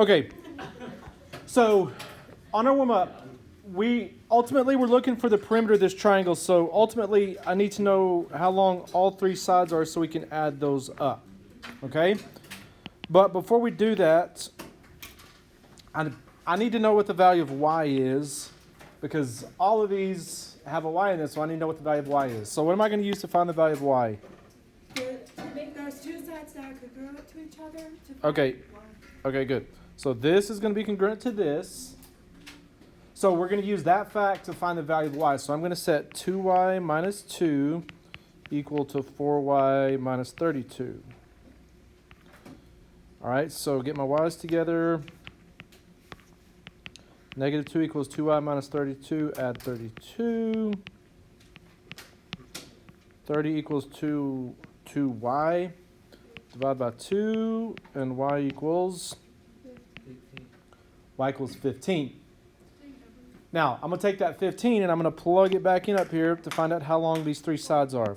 Okay, so on our warm-up, we're looking for the perimeter of this triangle. So ultimately, I need to know how long all three sides are so we can add those up. Okay? But before we do that, I need to know what the value of y is, because all of these have a y in this, so I need to know what the value of y is. So what am I going to use to find the value of y? To make those two sides that are congruent to each other. Okay. Okay, good. So this is going to be congruent to this. So we're going to use that fact to find the value of y. So I'm going to set 2y minus 2 equal to 4y minus 32. All right, so get my y's together. Negative 2 equals 2y minus 32. Add 32. 30 equals 2y. Divide by 2, and y equals 15. Now, I'm going to take that 15 and I'm going to plug it back in up here to find out how long these three sides are.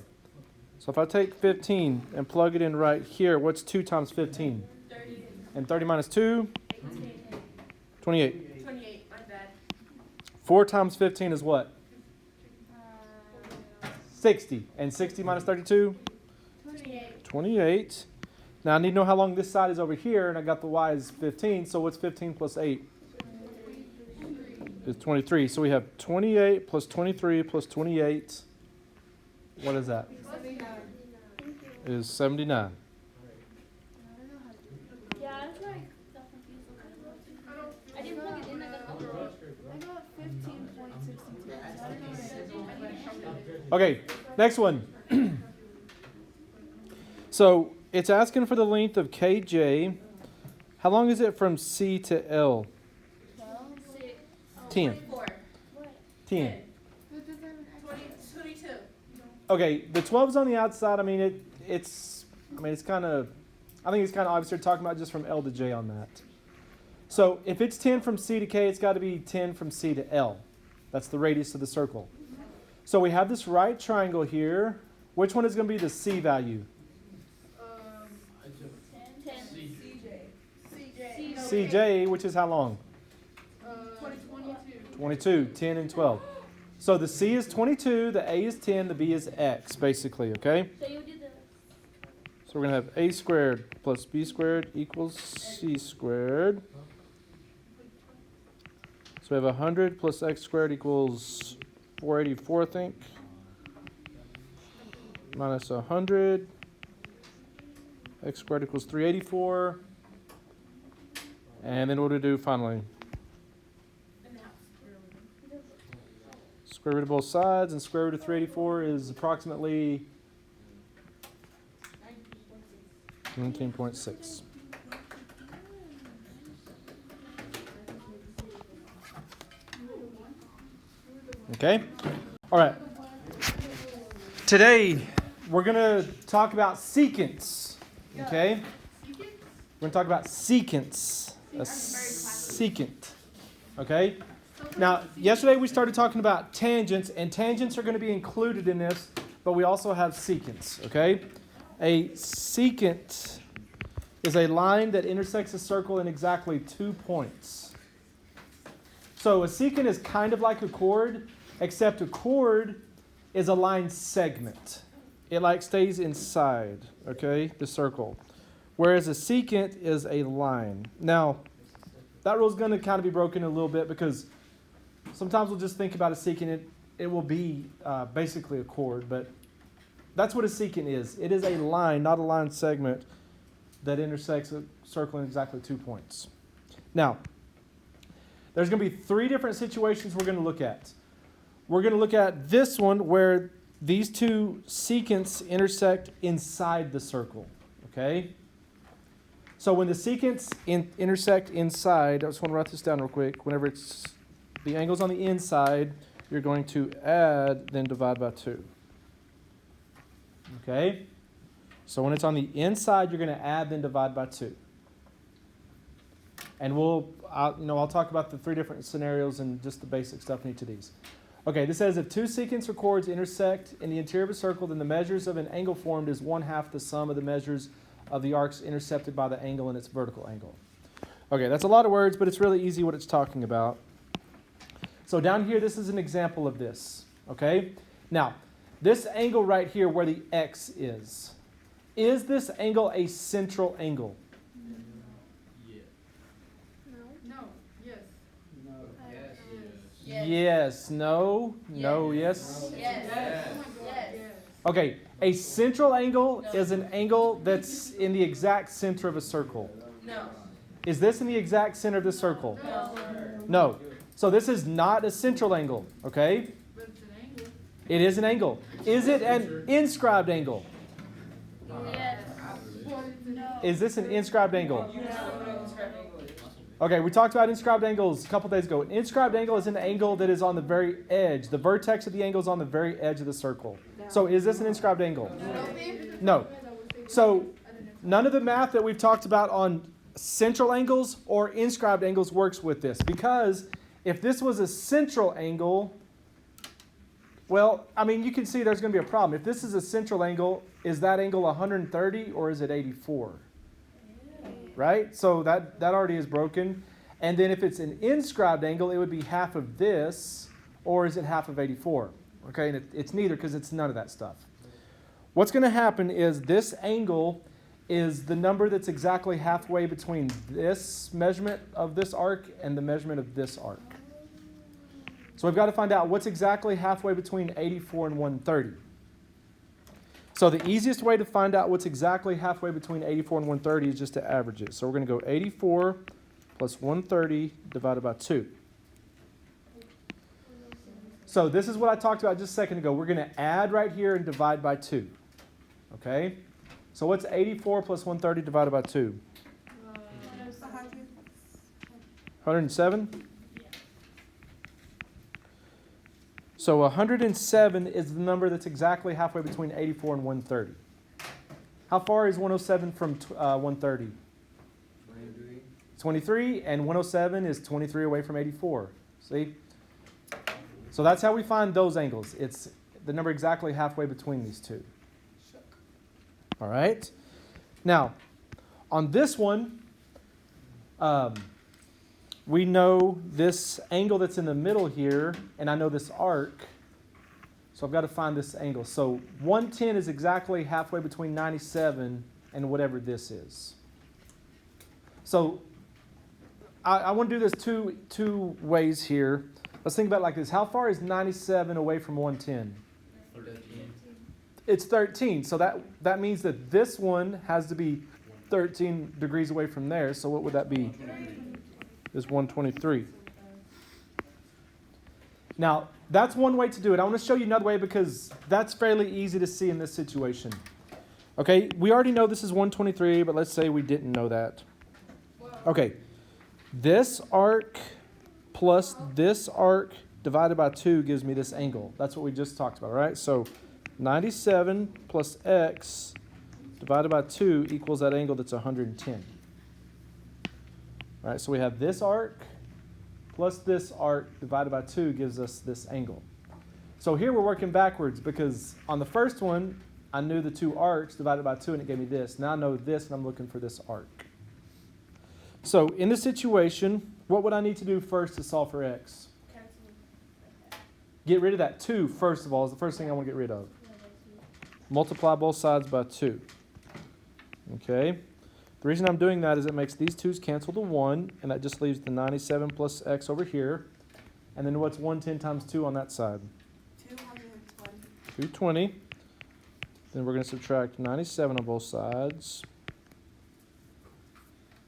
So if I take 15 and plug it in right here, what's 2 times 15? 30. And 30 minus 2? 18. 28. 28, my bad. 4 times 15 is what? 60. And 60 minus 32? 28. 28. Now I need to know how long this side is over here, and I got the y is 15. So what's 15 plus 8? Is 23. So we have 28 plus 23 plus 28. What is that? 79. Is 79. Yeah, I was like so confused on that. I didn't plug it in, I got it overall. I got 15.62. Okay, next one. So it's asking for the length of KJ. How long is it from C to L? 10. 24. 10. 22. Okay, the 12's on the outside. I think it's kind of obvious they're talking about just from L to J on that. So if it's 10 from C to K, it's got to be 10 from C to L. That's the radius of the circle. So we have this right triangle here. Which one is going to be the C value? 10. CJ, which is how long? 22, 10, and 12. So the C is 22, the A is 10, the B is X, basically, okay? So you did the... So we're going to have A squared plus B squared equals C squared. So we have 100 plus X squared equals 484, I think. Minus 100. X squared equals 384. And then what do we do finally? Square root of both sides, and square root of 384 is approximately 19.6. Okay? All right. Today, we're going to talk about secants. Okay? We're going to talk about secants. A secant. Okay? Now, yesterday we started talking about tangents, and tangents are going to be included in this, but we also have secants, okay? A secant is a line that intersects a circle in exactly 2 points. So a secant is kind of like a chord, except a chord is a line segment. It stays inside, okay, the circle. Whereas a secant is a line. Now, that rule is going to kind of be broken a little bit because sometimes we'll just think about a secant. It will be basically a chord, but that's what a secant is. It is a line, not a line segment, that intersects a circle in exactly 2 points. Now, there's going to be 3 different situations we're going to look at. We're going to look at this one where these two secants intersect inside the circle, okay? So when the secants intersect inside, I just want to write this down real quick. Whenever it's the angle's on the inside, you're going to add, then divide by 2. Okay? So when it's on the inside, you're going to add, then divide by 2. And I'll talk about the 3 different scenarios and just the basic stuff in each of these. Okay, this says if 2 secants or chords intersect in the interior of a circle, then the measures of an angle formed is 1/2 the sum of the measures of the arcs intercepted by the angle and its vertical angle. Okay, that's a lot of words, but it's really easy what it's talking about. So down here, this is an example of this. Okay? Now, this angle right here where the X is this angle a central angle? No. Yes. No. No. Yes. Yes. Okay, a central angle is an angle that's in the exact center of a circle. No. Is this in the exact center of the circle? No. So this is not a central angle, okay? But it's an angle. It is an angle. Is it an inscribed angle? Yes. Is this an inscribed angle? Okay, we talked about inscribed angles a couple days ago. An inscribed angle is an angle that is on the very edge. The vertex of the angle is on the very edge of the circle. So is this an inscribed angle? No. So none of the math that we've talked about on central angles or inscribed angles works with this, because if this was a central angle, well, I mean, you can see there's going to be a problem. If this is a central angle, is that angle 130 or is it 84? Right? So that already is broken. And then if it's an inscribed angle, it would be half of this, or is it half of 84? Okay, and it's neither, because it's none of that stuff. What's going to happen is this angle is the number that's exactly halfway between this measurement of this arc and the measurement of this arc. So we've got to find out what's exactly halfway between 84 and 130. So the easiest way to find out what's exactly halfway between 84 and 130 is just to average it. So we're going to go 84 plus 130 divided by 2. So this is what I talked about just a second ago. We're going to add right here and divide by 2. Okay? So what's 84 plus 130 divided by 2? 107? So 107 is the number that's exactly halfway between 84 and 130. How far is 107 from 130? 23. 23, and 107 is 23 away from 84. See? So that's how we find those angles. It's the number exactly halfway between these two. All right? Now, on this one, we know this angle that's in the middle here, and I know this arc. So I've got to find this angle. So 110 is exactly halfway between 97 and whatever this is. So I want to do this two ways here. Let's think about it like this. How far is 97 away from 110? 13. It's 13. So that means that this one has to be 13 degrees away from there. So what would that be? Is 123. Now, that's one way to do it. I want to show you another way because that's fairly easy to see in this situation. Okay, we already know this is 123, but let's say we didn't know that. Okay, this arc plus this arc divided by 2 gives me this angle. That's what we just talked about, right? So 97 plus x divided by 2 equals that angle that's 110. All right, so we have this arc plus this arc divided by 2 gives us this angle. So here we're working backwards because on the first one, I knew the two arcs divided by 2 and it gave me this. Now I know this and I'm looking for this arc. So in this situation, what would I need to do first to solve for x? Get rid of that 2 first of all is the first thing I want to get rid of. Multiply both sides by 2. Okay. The reason I'm doing that is it makes these 2's cancel to 1, and that just leaves the 97 plus x over here. And then what's 110 times 2 on that side? 220. Then we're going to subtract 97 on both sides.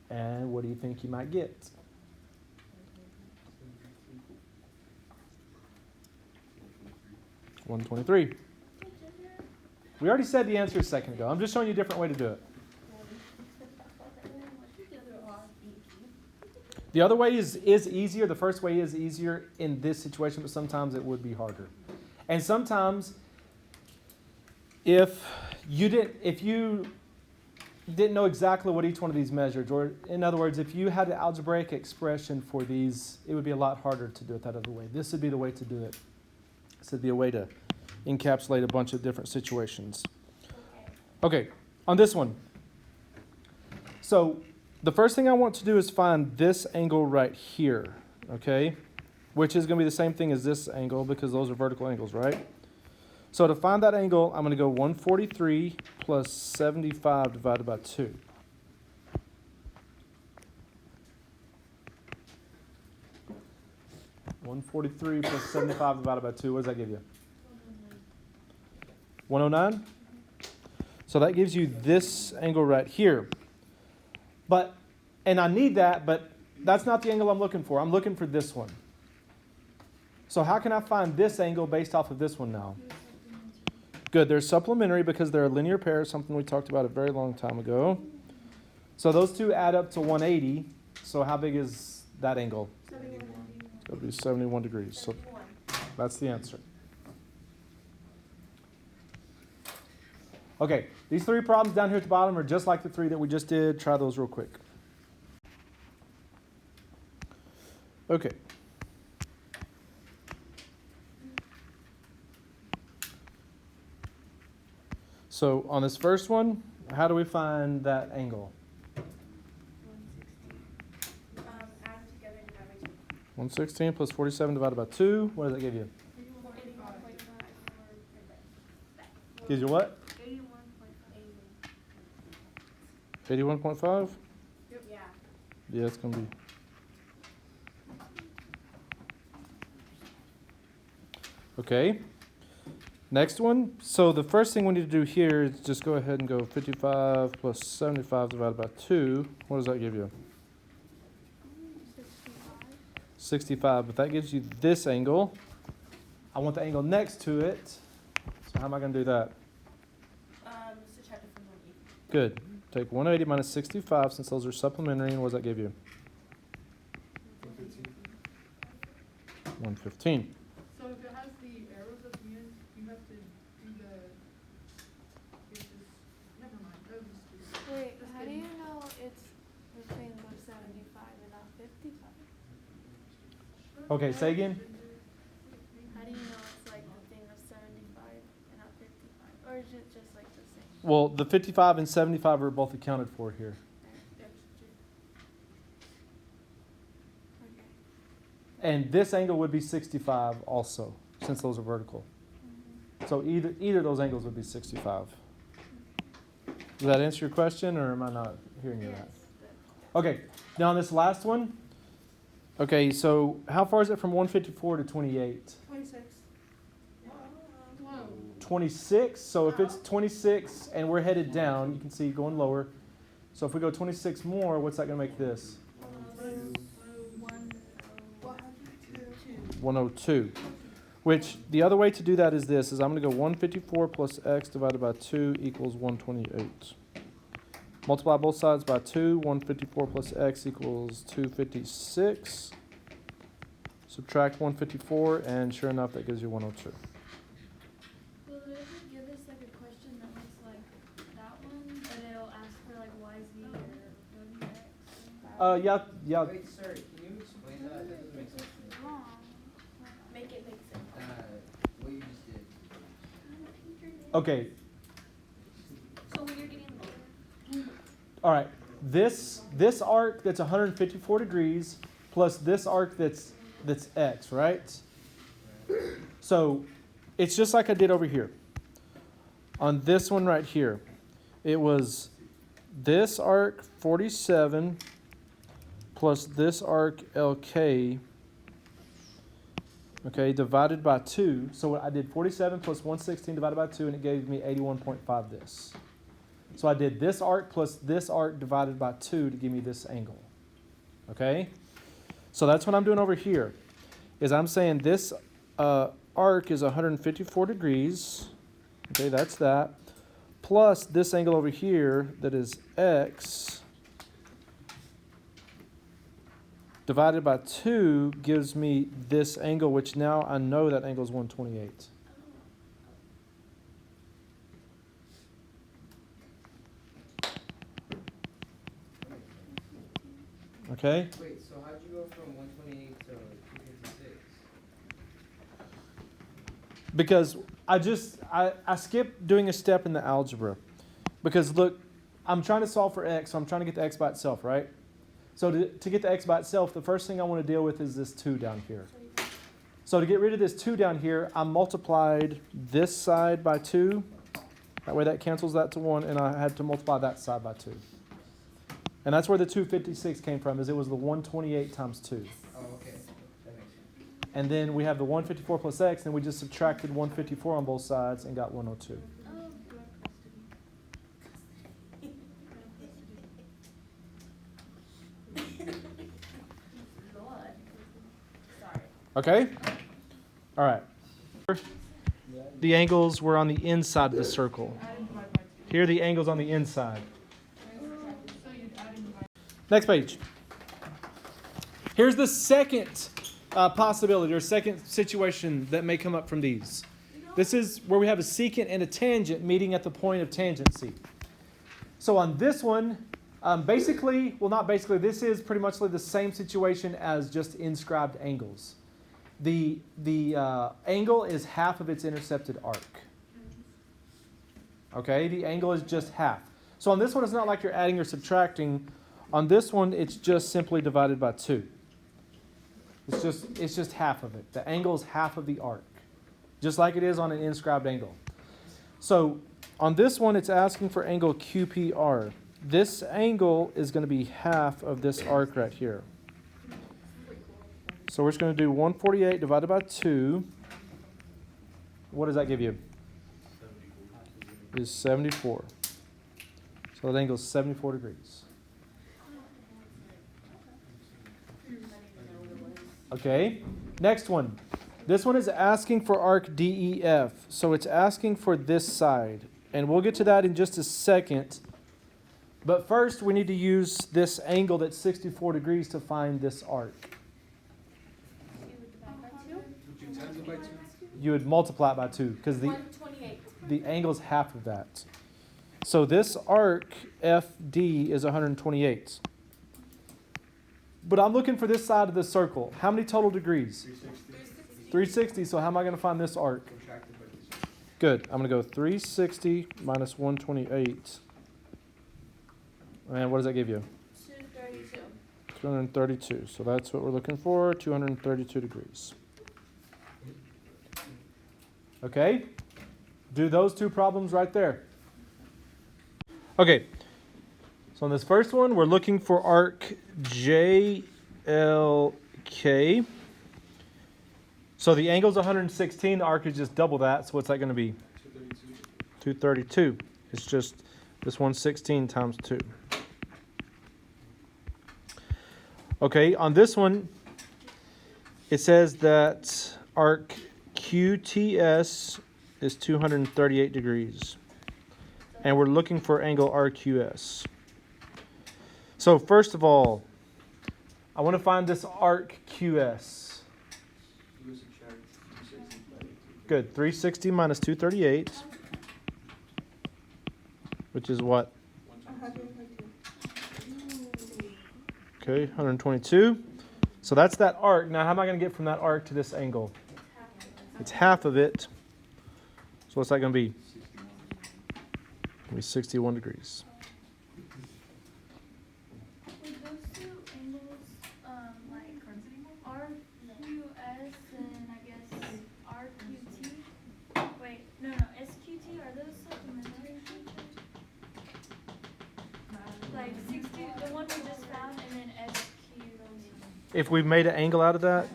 And what do you think you might get? $123. We already said the answer a second ago. I'm just showing you a different way to do it. The other way is easier. The first way is easier in this situation, but sometimes it would be harder. And sometimes if you didn't know exactly what each one of these measured, or in other words, if you had an algebraic expression for these, it would be a lot harder to do it that other way. This would be the way to do it. This would be a way to encapsulate a bunch of different situations. Okay, on this one. So the first thing I want to do is find this angle right here, okay? Which is going to be the same thing as this angle because those are vertical angles, right? So to find that angle, I'm going to go 143 plus 75 divided by 2. (143 plus 75 divided by 2). What does that give you? 109? So that gives you this angle right here. And I need that, but that's not the angle I'm looking for. I'm looking for this one. So how can I find this angle based off of this one now? Good, they're supplementary because they're a linear pair, something we talked about a very long time ago. So those two add up to 180. So how big is that angle? 71. It'll be 71 degrees. So that's the answer. Okay, these 3 problems down here at the bottom are just like the 3 that we just did. Try those real quick. Okay. So on this first one, how do we find that angle? Add together and divide by 2. 116 plus 47 divided by 2. What does that give you? 81.5. Gives you what? 81.5. 81.5? Yeah. Yeah, it's going to be. Okay. Next one. So the first thing we need to do here is just go ahead and go 55 plus 75 divided by 2. What does that give you? 65. But that gives you this angle. I want the angle next to it. So how am I going to do that? Subtract it from 180. Good. Take 180 minus 65 since those are supplementary. And what does that give you? 115. So if it has the arrows at the end, you have to do never mind. That was stupid. Wait, how do you know it's the thing of 75 and not 55? Okay, say again. How do you know it's like the thing of 75 and not 55? Or is it just like the same? Well, the 55 and 75 are both accounted for here. Okay. And this angle would be 65 also, since those are vertical. So either of those angles would be 65. Does that answer your question, or am I not hearing you right? Okay, now on this last one. Okay, so how far is it from 154 to 28? 26. 26. So if it's 26 and we're headed down, you can see going lower. So if we go 26 more, what's that going to make this? 102. Which the other way to do that is this, is I'm going to go 154 plus x divided by 2 equals 128. Multiply both sides by 2. 154 plus x equals 256. Subtract 154, and sure enough, that gives you 102. Will it ever give us like a question that looks like that one, but it'll ask for like y, z, or wx? Yeah. Wait, sir, can you explain that? That doesn't make sense to me. Wrong. Make it make sense. What you just did. Okay. So when you're getting All right. This arc that's 154 degrees plus this arc that's x, right? So it's just like I did over here. On this one right here, it was this arc 47 plus this arc LK, okay, divided by 2. So I did 47 plus 116 divided by 2, and it gave me 81.5 this. So I did this arc plus this arc divided by 2 to give me this angle. Okay? So that's what I'm doing over here, is I'm saying this arc is 154 degrees. Okay, that's that. Plus this angle over here that is x divided by 2 gives me this angle, which now I know that angle is 128. Okay? Wait, so how'd you go from 128 to 256? Because I skipped doing a step in the algebra. Because look, I'm trying to solve for x, so I'm trying to get the x by itself, right? So to get the x by itself, the first thing I want to deal with is this 2 down here. So to get rid of this 2 down here, I multiplied this side by 2. That way that cancels that to 1, and I had to multiply that side by 2. And that's where the 256 came from, is it was the 128 times 2. Oh, okay. That makes sense. And then we have the 154 plus x, and we just subtracted 154 on both sides and got 102. Okay? All right. The angles were on the inside of the circle. Here are the angles on the inside. Next page. Here's the second possibility or second situation that may come up from these. This is where we have a secant and a tangent meeting at the point of tangency. So on this one, this is pretty much the same situation as just inscribed angles. The angle is half of its intercepted arc. Okay, the angle is just half. So on this one, it's not like you're adding or subtracting. On this one, it's just simply divided by 2. It's just half of it. The angle is half of the arc, just like it is on an inscribed angle. So on this one, it's asking for angle QPR. This angle is going to be half of this arc right here. So we're just going to do 148 divided by 2. What does that give you? Is 74. So that angle is 74 degrees. Okay, next one. This one is asking for arc DEF. So it's asking for this side. And we'll get to that in just a second. But first, we need to use this angle that's 64 degrees to find this arc. You would multiply it by 2 because the angle is half of that. So this arc FD is 128. But I'm looking for this side of the circle. How many total degrees? 360. So how am I going to find this arc? Good. I'm going to go 360 minus 128. And what does that give you? 232. 232. So that's what we're looking for, 232 degrees. Okay? Do those two problems right there. Okay. So on this first one, we're looking for arc JLK. So the angle is 116. The arc is just double that. So what's that going to be? 232. It's just this 116 times 2. Okay, on this one, it says that arc QTS is 238 degrees. And we're looking for angle RQS. So first of all, I want to find this arc QS. Good. 360 minus 238, which is what? Okay, 122. So that's that arc. Now, how am I going to get from that arc to this angle? It's half of it. So what's that going to be? It's going to be 61 degrees. With those two angles, like RQS and I guess RQT. Wait, no, SQT, are those supplementary features? Like 60, the one we just found, and then SQT. If we made an angle out of that?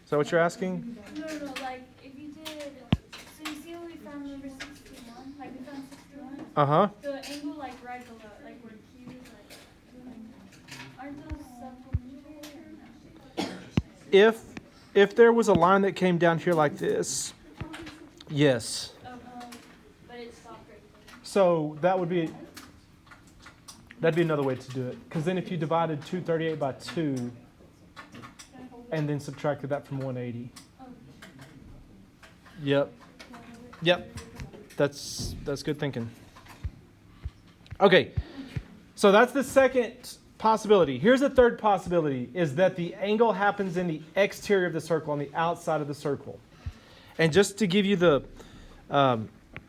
Is that what you're asking? No, like if you did, so you see what we found number 61? Like we found 61? Uh-huh. The angle like right below, like where Q is like, aren't those supplementary or no? If there was a line that came down here like this, yes. But it stopped right there. So that'd be another way to do it. Because then if you divided 238 by 2 and then subtracted that from 180. Yep. That's good thinking. Okay. So that's the second possibility. Here's the third possibility, is that the angle happens in the exterior of the circle, on the outside of the circle. And just to give you the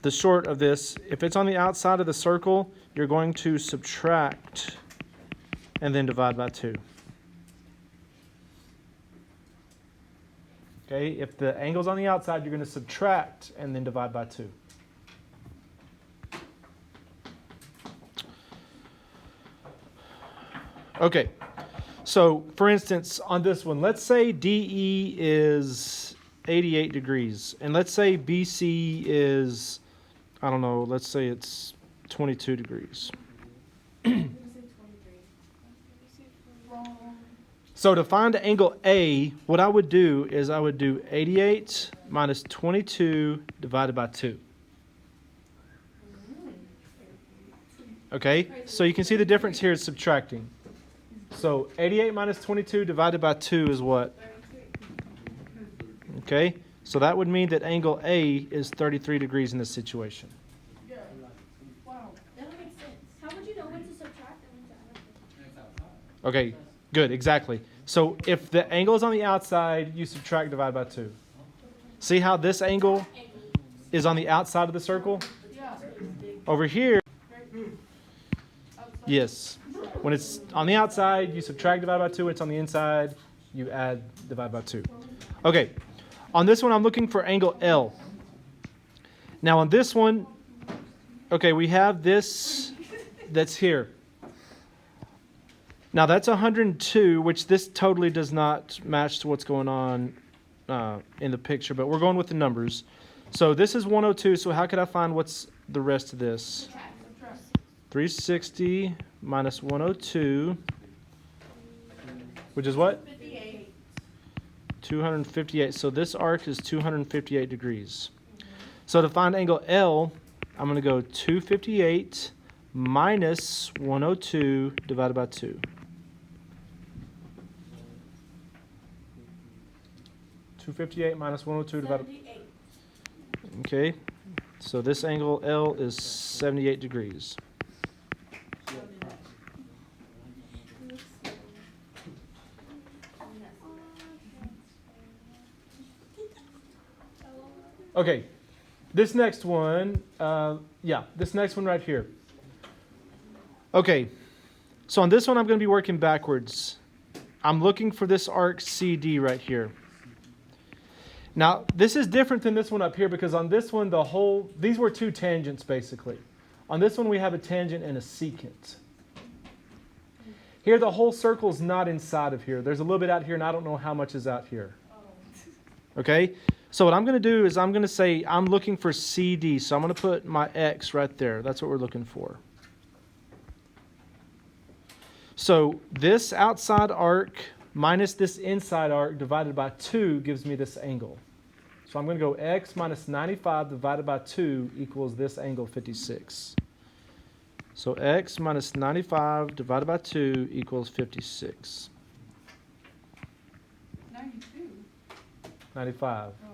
the short of this, if it's on the outside of the circle, you're going to subtract and then divide by 2. Okay, if the angle's on the outside, you're going to subtract and then divide by 2. Okay, so for instance, on this one, let's say DE is 88 degrees, and let's say BC is, I don't know, let's say it's 22 degrees. So to find angle A, what I would do is I would do 88 minus 22 divided by 2. Okay, so you can see the difference here is subtracting. So 88 minus 22 divided by 2 is what? Okay, so that would mean that angle A is 33 degrees in this situation. Yeah. Wow. That would make sense. How would you know when to subtract and when to add? Okay, good, exactly. So if the angle is on the outside, you subtract, divide by 2. See how this angle is on the outside of the circle? Yeah. Over here, Outside. yes. When it's on the outside, you subtract, divide by 2. When it's on the inside, you add, divide by 2. Okay, on this one, I'm looking for angle L. Now on this one, okay, we have this that's here. Now that's 102, which this totally does not match to what's going on in the picture, but we're going with the numbers. So this is 102, so how could I find what's the rest of this? 360 minus 102, which is what? 58. 258. So this arc is 258 degrees. So to find angle L, I'm going to go 258 minus 102 divided by 2. 258 minus 102 divided by 78. Okay, so this angle L is 78 degrees. Okay, this next one, this next one right here. Okay, so on this one I'm going to be working backwards. I'm looking for this arc CD right here. Now, this is different than this one up here because on this one, these were two tangents basically. On this one, we have a tangent and a secant. Here, the whole circle is not inside of here. There's a little bit out here, and I don't know how much is out here. Okay? So what I'm going to do is I'm going to say I'm looking for CD. So I'm going to put my X right there. That's what we're looking for. So this outside arc minus this inside arc divided by 2 gives me this angle. So I'm going to go X minus 95 divided by 2 equals this angle 56. So X minus 95 divided by 2 equals 56. 92. 95. Oh.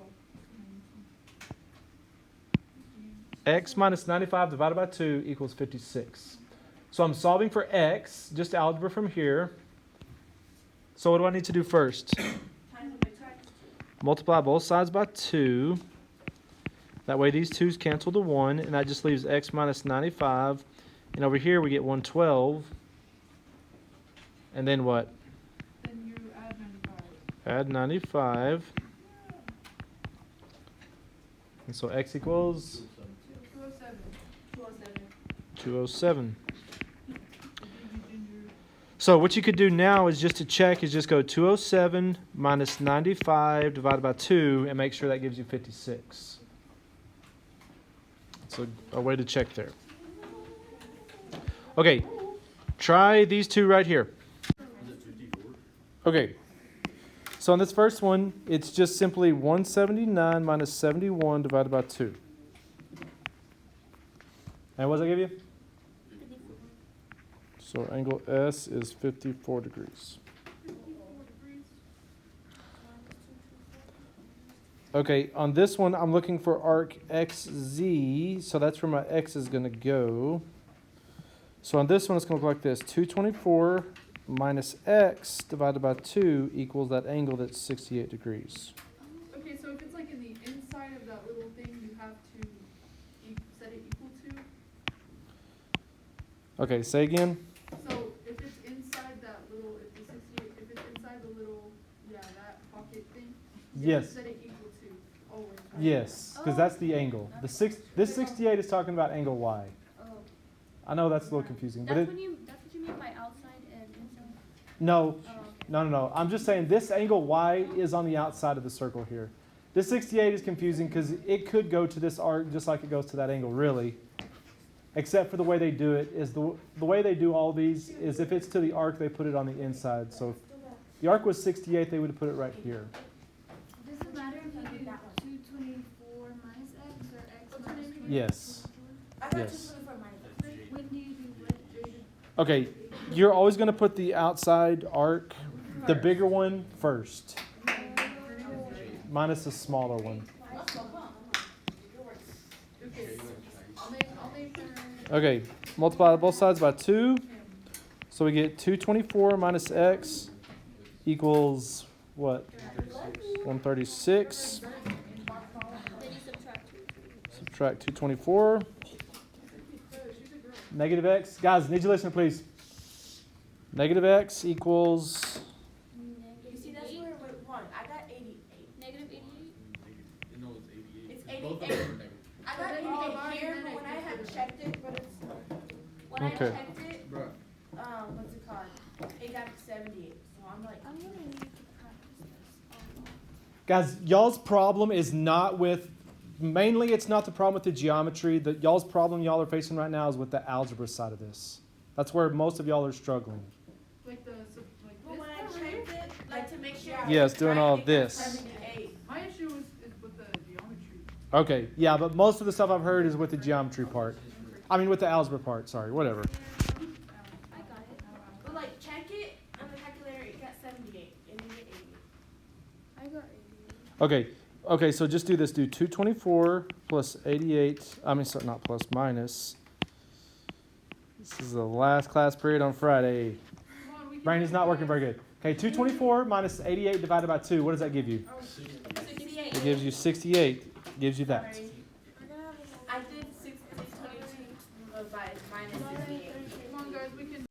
X minus 95 divided by 2 equals 56. So I'm solving for X, just algebra from here. So what do I need to do first? Multiply both sides by 2. That way these 2's cancel to 1, and that just leaves X minus 95. And over here we get 112. And then what? Then you add 95. Add 95. And so X equals 207. 207. So what you could do now is just to check is just go 207 minus 95 divided by 2 and make sure that gives you 56. So a way to check there. Okay, try these two right here. Okay, so on this first one, it's just simply 179 minus 71 divided by 2. And what does that give you? So angle S is 54 degrees. Okay, on this one, I'm looking for arc XZ, so that's where my X is going to go. So on this one, it's going to look like this. 224 minus X divided by 2 equals that angle that's 68 degrees. Okay, so if it's like in the inside of that little thing, you have to Okay, say again. So if it's inside that little, if the 68, if it's inside the little, that pocket thing, Yes. set it equal to always. Right? Yes, because that's the angle. This 68 is talking about angle Y. Oh. I know that's a little confusing, but That's it, what you mean by outside and inside? no, Oh. no. I'm just saying this angle Y is on the outside of the circle here. This 68 is confusing because it could go to this arc just like it goes to that angle, really. Except for the way they do it is the way they do all these is if it's to the arc, they put it on the inside. So if the arc was 68, they would have put it right here. Does it matter if you do 224 minus x or x minus 224? Yes. Yes. When do you do what? Okay, you're always going to put the outside arc, the bigger one, first, minus the smaller one. Okay, multiply both sides by 2. So we get 224 minus x equals what? 136. Then you subtract 2. Subtract 224. Negative x. Guys, need you to listen, please. Negative x equals. You see, that's where we're wrong. I got 88. Negative 88? No, it's 88. It's 88. I got 88 here, but when I had checked it, but it's when Okay. I checked it, what's it called? It got 78. So I'm like, I'm gonna need to practice this. Guys, y'all's problem is not with. Mainly, it's not the problem with the geometry. Y'all's problem y'all are facing right now is with the algebra side of this. That's where most of y'all are struggling. Like the, but when I this checked it, like to make sure. I Yes, was doing right, all it got this. 78. my issue is with the geometry. Okay, yeah, but most of the stuff I've heard is with the geometry part. I mean, with the algebra part, sorry, whatever. I got it. But like check it on the calculator, it got 78. And you get 80. I got 88. Okay, so just do this. Do 224 plus 88. I mean, sorry, not plus, minus. This is the last class period on Friday. Come on, we can Brain is not working very good. Okay, 224 minise 88 divided by 2. What does that give you? 68. It gives you 68. Gives you that. Sorry. I did 622 by minus 68. Come on, guys, we can.